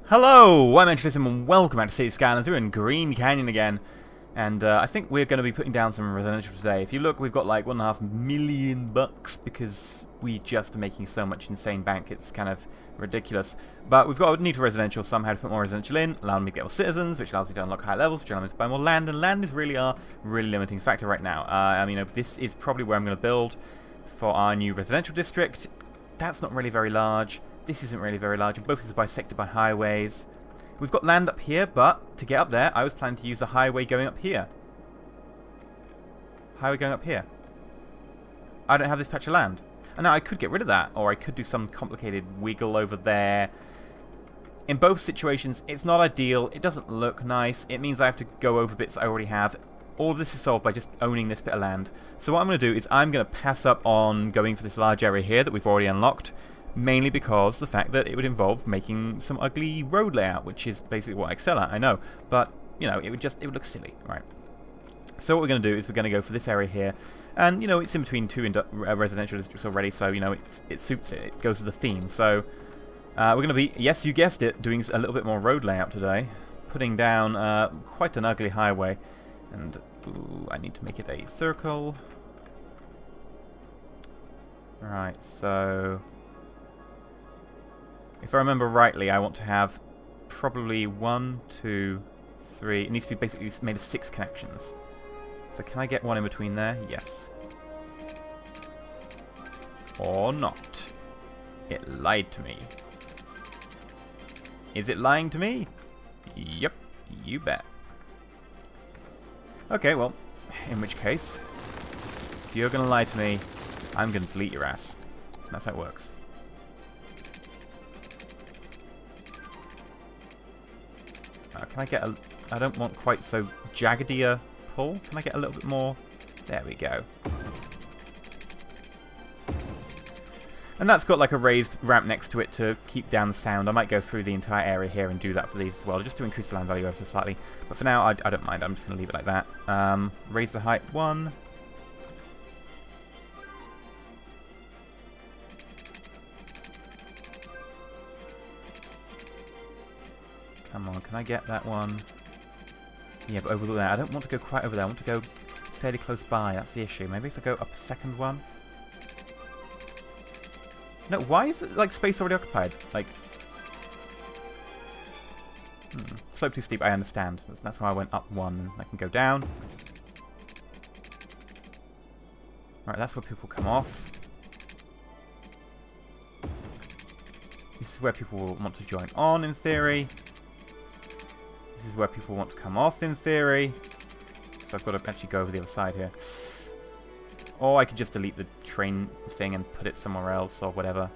Hello, I'm EnterElysium and welcome back to Skylines. We're in Green Canyon again. And I think we're going to be putting down some residential today. If you look, we've got like $1.5 million because we just are making so much insane bank. It's kind of ridiculous. But we've got a need for residential somehow to put more residential in, allowing me to get more citizens, which allows me to unlock higher levels, which allows me to buy more land. And land is really our limiting factor right now. This is probably where I'm going to build for our new residential district. That's not really very large. This isn't really very large. Both is bisected by highways. We've got land up here, but to get up there, I was planning to use the highway going up here. Highway going up here. I don't have this patch of land. And now I could get rid of that, or I could do some complicated wiggle over there. In both situations, it's not ideal. It doesn't look nice. It means I have to go over bits I already have. All of this is solved by just owning this bit of land. So what I'm going to do is I'm going to pass up on going for this large area here that we've already unlocked. Mainly because the fact that it would involve making some ugly road layout, which is basically what I excel at, I know. But, you know, it would look silly, right? So what we're going to do is we're going to go for this area here. And, you know, it's in between two residential districts already, so, you know, it suits it. It goes with the theme. So we're going to be, yes, you guessed it, doing a little bit more road layout today. Putting down quite an ugly highway. And, ooh, I need to make it a circle. Right, so if I remember rightly, I want to have probably 1, 2, 3. It needs to be basically made of 6 connections. So can I get one in between there? Yes. Or not. It lied to me. Is it lying to me? Yep, you bet. Okay, well, in which case, if you're going to lie to me, I'm going to delete your ass. That's how it works. Can I get a... I don't want quite so jaggedy a pull. Can I get a little bit more? There we go. And that's got like a raised ramp next to it to keep down the sound. I might go through the entire area here and do that for these as well, just to increase the land value ever so slightly. But for now, I don't mind. I'm just going to leave it like that. Raise the height 1. Come on, can I get that one? Yeah, but over there. I don't want to go quite over there. I want to go fairly close by. That's the issue. Maybe if I go up a second one. No, why is it like space already occupied? Like, slope too steep. I understand. That's why I went up 1. And I can go down. Right, that's where people come off. This is where people will want to join on, in theory. This is where people want to come off, in theory. So I've got to actually go over the other side here. Or I could just delete the train thing and put it somewhere else, or whatever.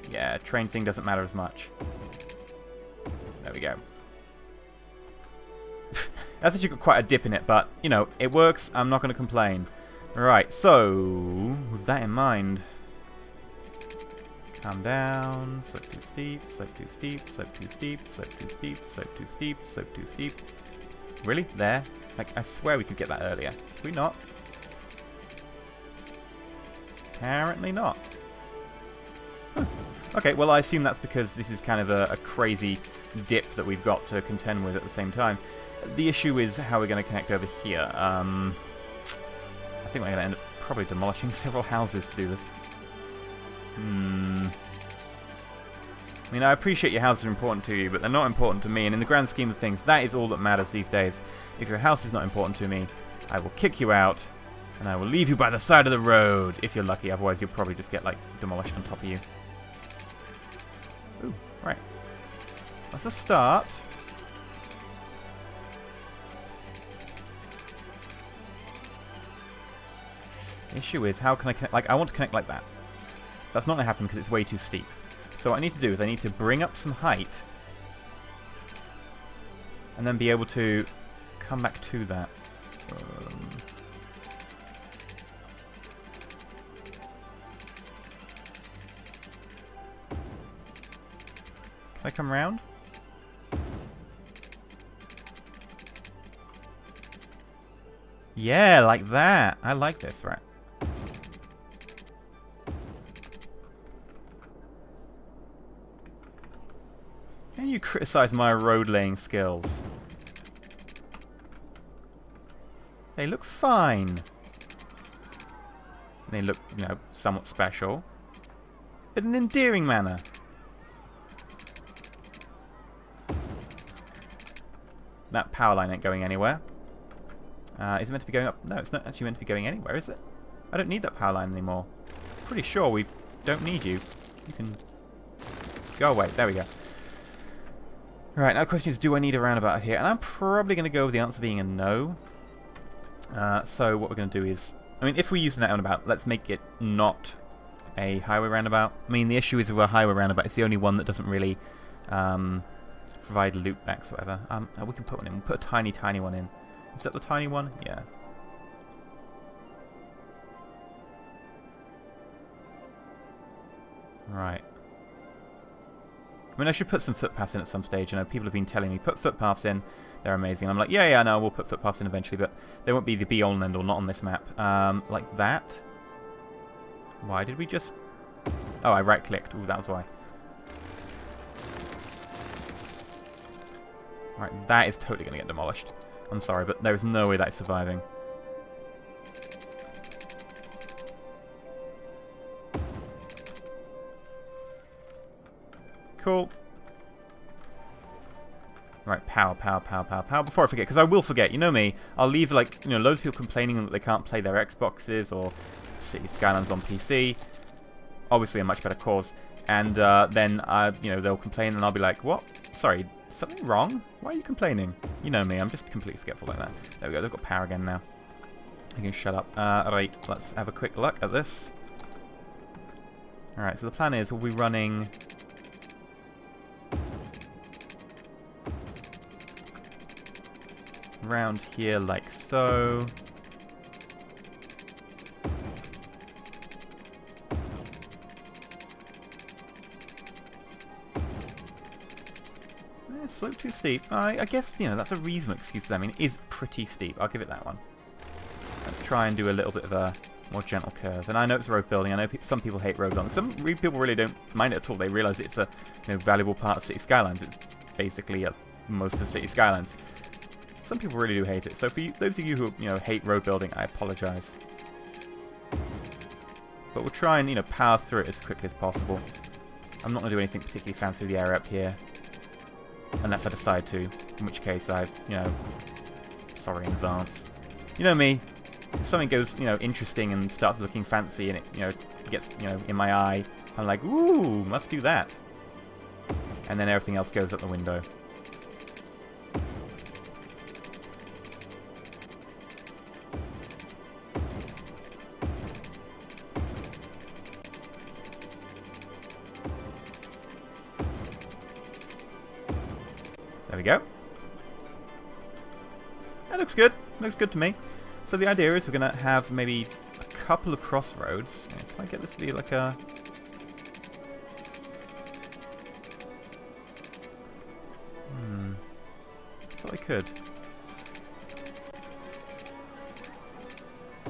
Yeah, train thing doesn't matter as much. There we go. That's actually got quite a dip in it, but, you know, it works. I'm not going to complain. Right, so, with that in mind... Calm down, slope too steep, slope too steep, slope too steep, slope too steep, slope too steep, slope too steep. Really? There? Like, I swear we could get that earlier. Could we not? Apparently not. Huh. Okay, well I assume that's because this is kind of a crazy dip that we've got to contend with at the same time. The issue is how we're going to connect over here. I think we're going to end up probably demolishing several houses to do this. I mean, I appreciate your houses are important to you, but they're not important to me, and in the grand scheme of things, that is all that matters these days. If your house is not important to me, I will kick you out, and I will leave you by the side of the road, if you're lucky. Otherwise, you'll probably just get, like, demolished on top of you. Ooh, right. That's a start. The issue is, how can I connect? Like, I want to connect like that. That's not going to happen because it's way too steep. So what I need to do is I need to bring up some height and then be able to come back to that. Can I come around? Yeah, like that. I like this, right? Can you criticize my road laying skills? They look fine. They look, you know, somewhat special. In an endearing manner. That power line ain't going anywhere. Is it meant to be going up? No, it's not actually meant to be going anywhere, is it? I don't need that power line anymore. Pretty sure we don't need you. You can go away. There we go. Right, now the question is, do I need a roundabout here? And I'm probably going to go with the answer being a no. So what we're going to do is, I mean, if we use that roundabout, let's make it not a highway roundabout. I mean, the issue is with a highway roundabout, it's the only one that doesn't really provide loopbacks or whatever. We can put one in. We'll put a tiny, tiny one in. Is that the tiny one? Yeah. Right. I mean, I should put some footpaths in at some stage. You know, people have been telling me, put footpaths in. They're amazing. I'm like, yeah, no, we'll put footpaths in eventually, but they won't be the be-all and end-all, not on this map. Like that. Why did we just... Oh, I right-clicked. Ooh, that was why. Right, that is totally going to get demolished. I'm sorry, but there is no way that's surviving. Cool. Right, power. Before I forget, because I will forget. You know me. I'll leave, like, you know, loads of people complaining that they can't play their Xboxes or City Skylines on PC. Obviously, a much better cause. And then, you know, they'll complain, and I'll be like, what? Sorry, something wrong? Why are you complaining? You know me. I'm just completely forgetful like that. There we go. They've got power again now. I can shut up. Right, let's have a quick look at this. Alright, so the plan is we'll be running... around here like so. Slope too steep. I guess, you know, that's a reasonable excuse. I mean, it is pretty steep. I'll give it that one. Let's try and do a little bit of a more gentle curve. And I know it's road building. I know some people hate road building. Some people really don't mind it at all. They realise it's a, you know, valuable part of City Skylines. It's basically most of City Skylines. Some people really do hate it. So for you, those of you who, you know, hate road building, I apologise. But we'll try and, you know, power through it as quickly as possible. I'm not going to do anything particularly fancy with the area up here. Unless I decide to, in which case I, you know, sorry in advance. You know me, if something goes, you know, interesting and starts looking fancy and it, you know, gets, you know, in my eye, I'm like, ooh, must do that. And then everything else goes out the window. There we go. That looks good. Looks good to me. So the idea is we're going to have maybe a couple of crossroads. Can I get this to be like a... I thought I could.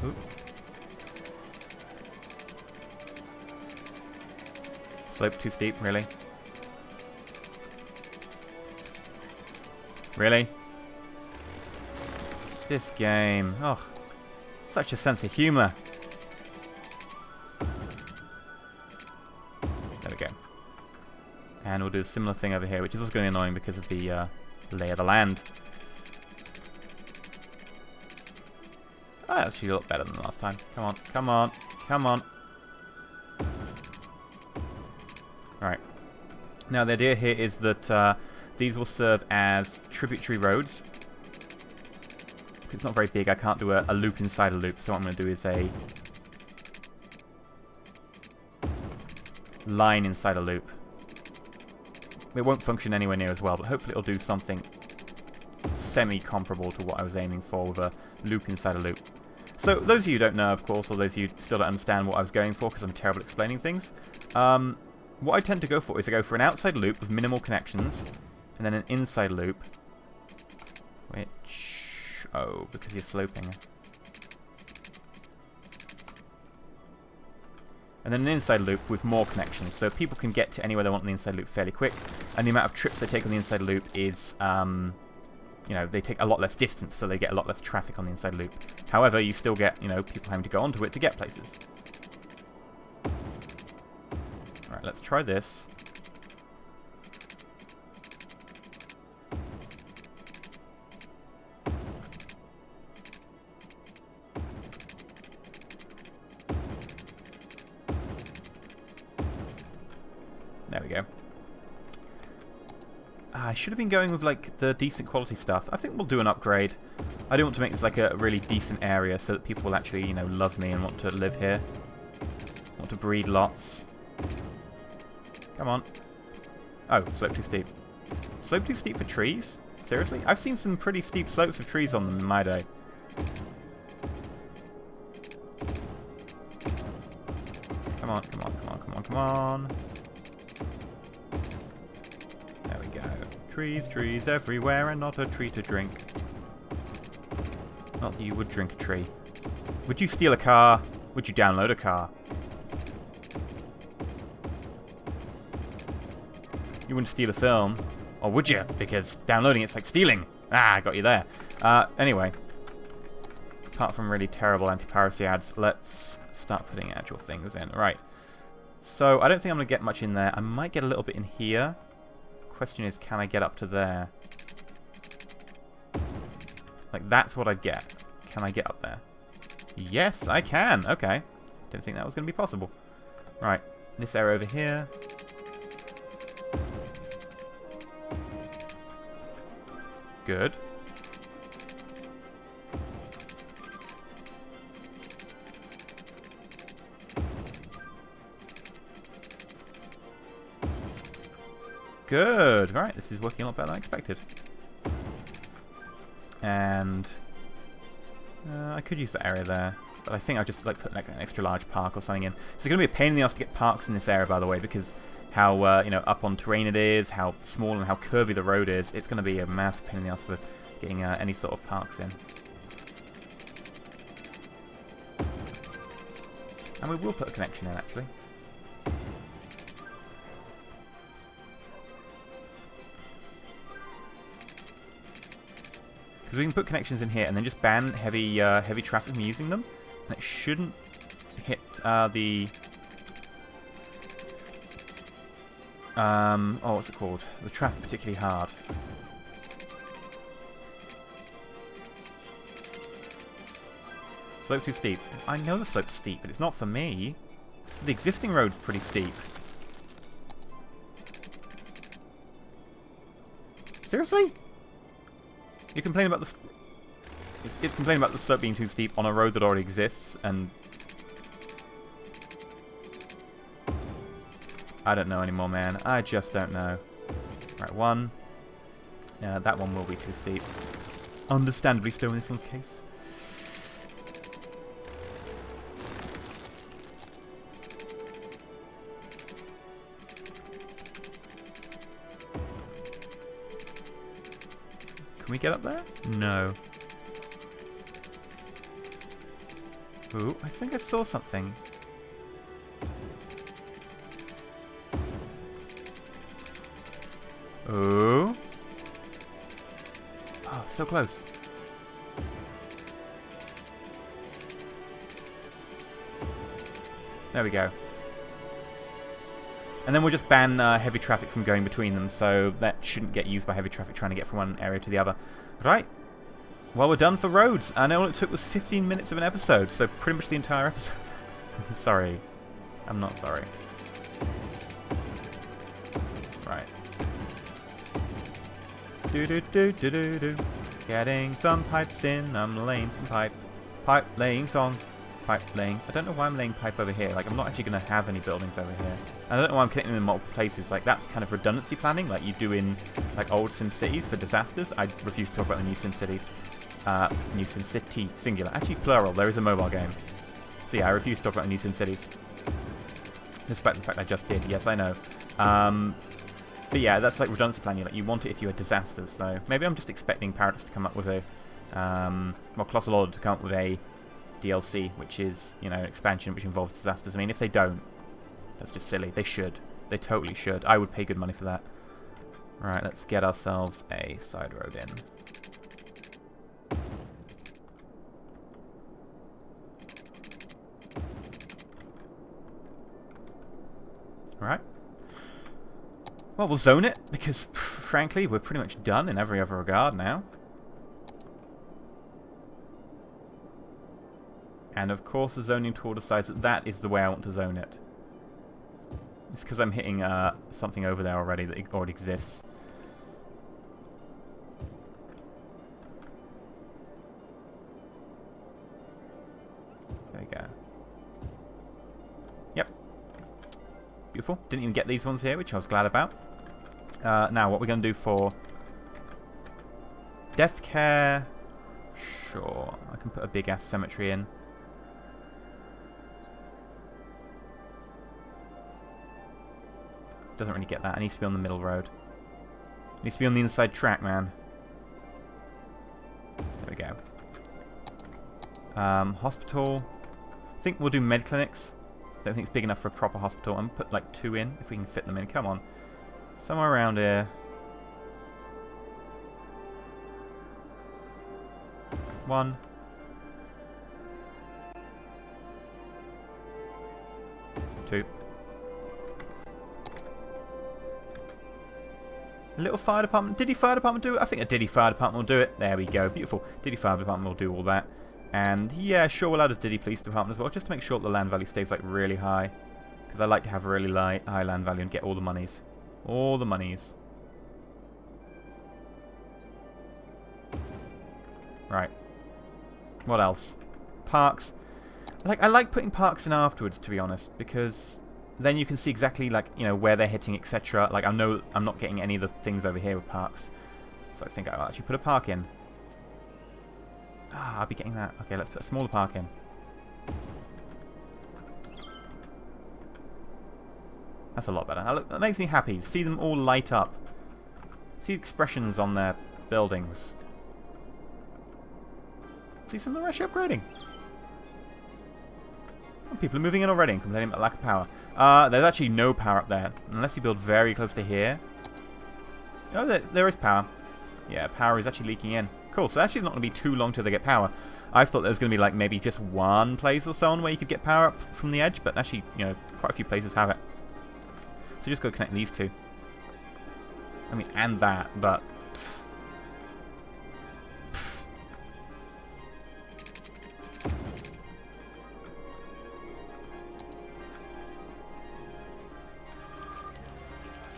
Oop. Slope too steep, really? Really? This game. Oh, such a sense of humour. There we go. And we'll do a similar thing over here, which is also going to be annoying because of the lay of the land. Oh, actually a lot better than last time. Come on, come on, come on. Alright. Now the idea here is that these will serve as tributary roads. It's not very big, I can't do a loop inside a loop, so what I'm going to do is a line inside a loop. It won't function anywhere near as well, but hopefully it'll do something semi-comparable to what I was aiming for with a loop inside a loop. So those of you who don't know, of course, or those of you who still don't understand what I was going for, because I'm terrible at explaining things, what I tend to go for is I go for an outside loop with minimal connections, and then an inside loop, which... oh, because you're sloping. and then an inside loop with more connections, so people can get to anywhere they want in the inside loop fairly quick, and the amount of trips they take on the inside loop is, you know, they take a lot less distance, so they get a lot less traffic on the inside loop. However, you still get, you know, people having to go onto it to get places. Alright, let's try this. There we go. I should have been going with, like, the decent quality stuff. I think we'll do an upgrade. I do want to make this, like, a really decent area so that people will actually, you know, love me and want to live here. Want to breed lots. Come on. Oh, slope too steep. Slope too steep for trees? Seriously? I've seen some pretty steep slopes with trees on them in my day. Come on, come on, come on, come on, come on. There we go. Trees, trees everywhere, and not a tree to drink. Not that you would drink a tree. Would you steal a car? Would you download a car? You wouldn't steal a film. Or would you? Because downloading it's like stealing. Ah, I got you there. Anyway. Apart from really terrible anti-piracy ads, let's start putting actual things in. Right. So, I don't think I'm going to get much in there. I might get a little bit in here. Question is, can I get up to there? Like, that's what I'd get. Can I get up there? Yes, I can. Okay. Didn't think that was going to be possible. Right. This area over here. Good. Good. Right, this is working a lot better than I expected. And I could use that area there, but I think I'll just like put like an extra large park or something in. It's going to be a pain in the ass to get parks in this area, by the way, because how you know, up on terrain it is, how small and how curvy the road is. It's going to be a massive pain in the ass for getting any sort of parks in. And we will put a connection in, actually. Because we can put connections in here and then just ban heavy heavy traffic from using them, and it shouldn't hit the oh, what's it called? The traffic particularly hard. Slope too steep. I know the slope's steep, but it's not for me. It's for the existing road's pretty steep. Seriously? You complain about the... It's complaining about the slope being too steep on a road that already exists, and... I don't know anymore, man. I just don't know. Right, one. That one will be too steep. Understandably so in this one's case. Can we get up there? No. Ooh, I think I saw something. Ooh. Oh, so close. There we go. And then we'll just ban heavy traffic from going between them, so that shouldn't get used by heavy traffic trying to get from one area to the other. Right. Well, we're done for roads. I know all it took was 15 minutes of an episode, so pretty much the entire episode. Sorry. I'm not sorry. Right. Do-do-do-do-do-do. Getting some pipes in, I'm laying some pipe. Pipe laying song. Pipe laying. I don't know why I'm laying pipe over here. Like, I'm not actually going to have any buildings over here. I don't know why I'm connecting them in multiple places. Like, that's kind of redundancy planning, like you do in like old Sim Cities for disasters. I refuse to talk about the new Sim Cities. New Sim City, singular. Actually, plural. There is a mobile game. So yeah, I refuse to talk about the new Sim Cities. Despite the fact I just did. Yes, I know. But yeah, that's like redundancy planning. Like, you want it if you had disasters. So maybe I'm just expecting Paradox to come up with a... well, Colossal Order to come up with a DLC, which is, you know, an expansion which involves disasters. I mean, if they don't, That's just silly. They should. They totally should. I would pay good money for that. Right, let's get ourselves a side road in. Alright. Well, we'll zone it, because, frankly, we're pretty much done in every other regard now. And, of course, the zoning tool decides that that is the way I want to zone it. It's because I'm hitting something over there already that already exists. There we go. Yep. Beautiful. Didn't even get these ones here, which I was glad about. Now, what we're going to do for death care... Sure. I can put a big-ass cemetery in. Doesn't really get that. It needs to be on the middle road. It needs to be on the inside track, man. There we go. Hospital. I think we'll do med clinics. Don't think it's big enough for a proper hospital. I'm gonna put like 2 in, if we can fit them in. Come on. Somewhere around here. 1. 2. A little fire department. Diddy Fire Department do it? I think a Diddy Fire Department will do it. There we go. Beautiful. Diddy Fire Department will do all that. And yeah, sure, we'll add a Diddy Police Department as well, just to make sure that the land value stays like really high. Because I like to have a really high land value and get all the monies. All the monies. Right. What else? Parks. I like putting parks in afterwards, to be honest, because then you can see exactly, like, you know, where they're hitting, etc. Like, I know I'm not getting any of the things over here with parks. So I think I'll actually put a park in. Ah, I'll be getting that. Okay, let's put a smaller park in. That's a lot better. That makes me happy. See them all light up. See expressions on their buildings. See some of them actually upgrading. Oh, people are moving in already and complaining about lack of power. There's actually no power up there. Unless you build very close to here. Oh, there is power. Yeah, power is actually leaking in. Cool, so actually it's not going to be too long till they get power. I thought there was going to be like maybe just one place or so on where you could get power up from the edge, but actually, you know, quite a few places have it. So just go connect these two. I mean, and that, but...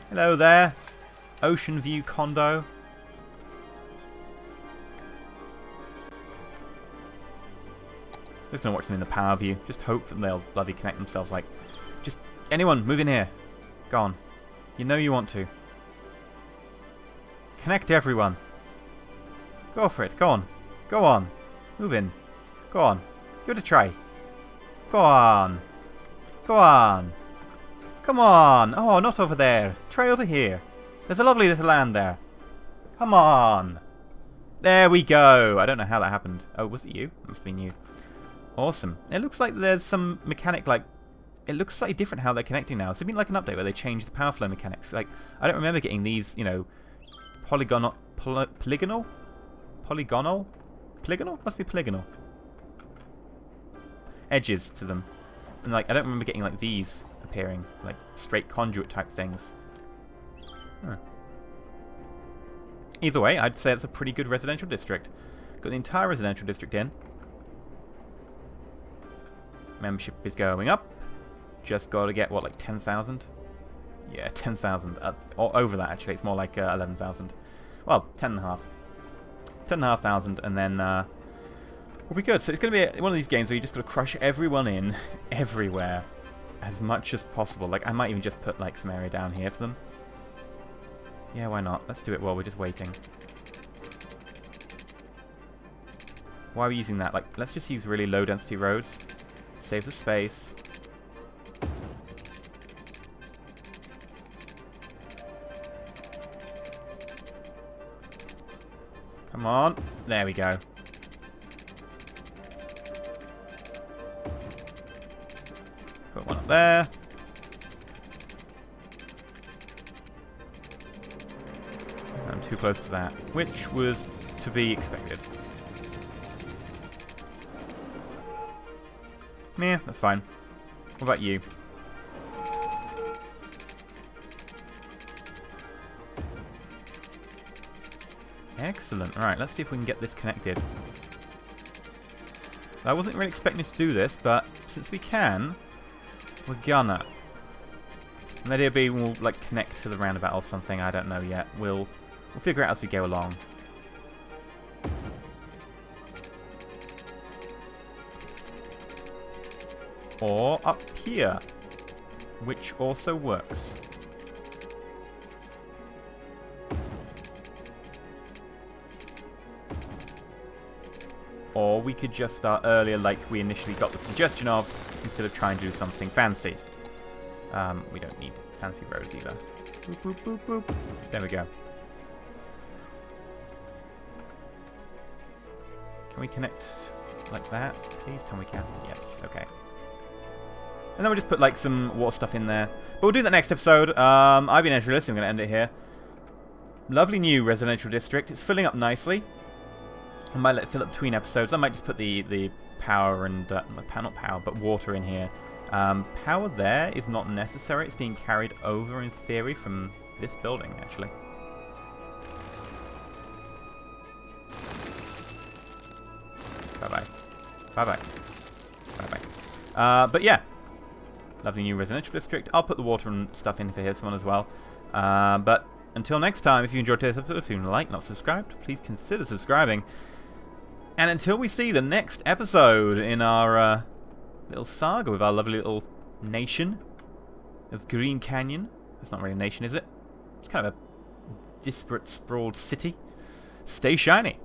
Hello there. Ocean View Condo. Just gonna watch them in the power view. Just hope that they'll bloody connect themselves. Like, just anyone, move in here. Go on. You know you want to. Connect everyone. Go for it. Go on. Go on. Move in. Go on. Give it a try. Go on. Go on. Come on. Oh, not over there. Try over here. There's a lovely little land there. Come on. There we go. I don't know how that happened. Oh, was it you? It must have been you. Awesome. It looks like there's some mechanic, like... It looks slightly different how they're connecting now. It's been like an update where they changed the power flow mechanics. Like, I don't remember getting these, you know, polygonal? Polygonal? Must be polygonal. Edges to them. And, like, I don't remember getting, like, these appearing. Like, straight conduit type things. Huh. Either way, I'd say it's a pretty good residential district. Got the entire residential district in. Membership is going up. Just got to get, what, like 10,000? Yeah, 10,000. Or over that, actually. It's more like 11,000. Well, 10.5. 10,500, and then we'll be good. So it's going to be one of these games where you just got to crush everyone in, everywhere, as much as possible. Like, I might even just put, like, some area down here for them. Yeah, why not? Let's do it while we're just waiting. Why are we using that? Like, let's just use really low-density roads. Save the space. Come on. There we go. Put one up there. too close to that, which was to be expected. Meh, that's fine. What about you? Excellent. Alright, let's see if we can get this connected. I wasn't really expecting to do this, but since we can, we're gonna. And the idea being we'll like connect to the roundabout or something, I don't know yet. We'll figure it out as we go along. Or up here, which also works. Or we could just start earlier like we initially got the suggestion of, instead of trying to do something fancy. We don't need fancy rows either. Boop, boop, boop, boop. There we go. Can we connect like that? Please tell me we can. Yes, okay. And then we'll just put like some water stuff in there. But we'll do that next episode. I've been EnterElysium, I'm going to end it here. Lovely new residential district. It's filling up nicely. I might let it fill up between episodes. I might just put the power and... not power, but water in here. Power there is not necessary. It's being carried over, in theory, from this building, actually. Bye-bye. Bye-bye. Bye-bye. But yeah. Lovely new residential district. I'll put the water and stuff in for this one as well. But until next time, if you enjoyed today's episode, if you like, not subscribed, please consider subscribing. And until we see the next episode in our little saga with our lovely little nation of Green Canyon. It's not really a nation, is it? It's kind of a disparate, sprawled city. Stay shiny.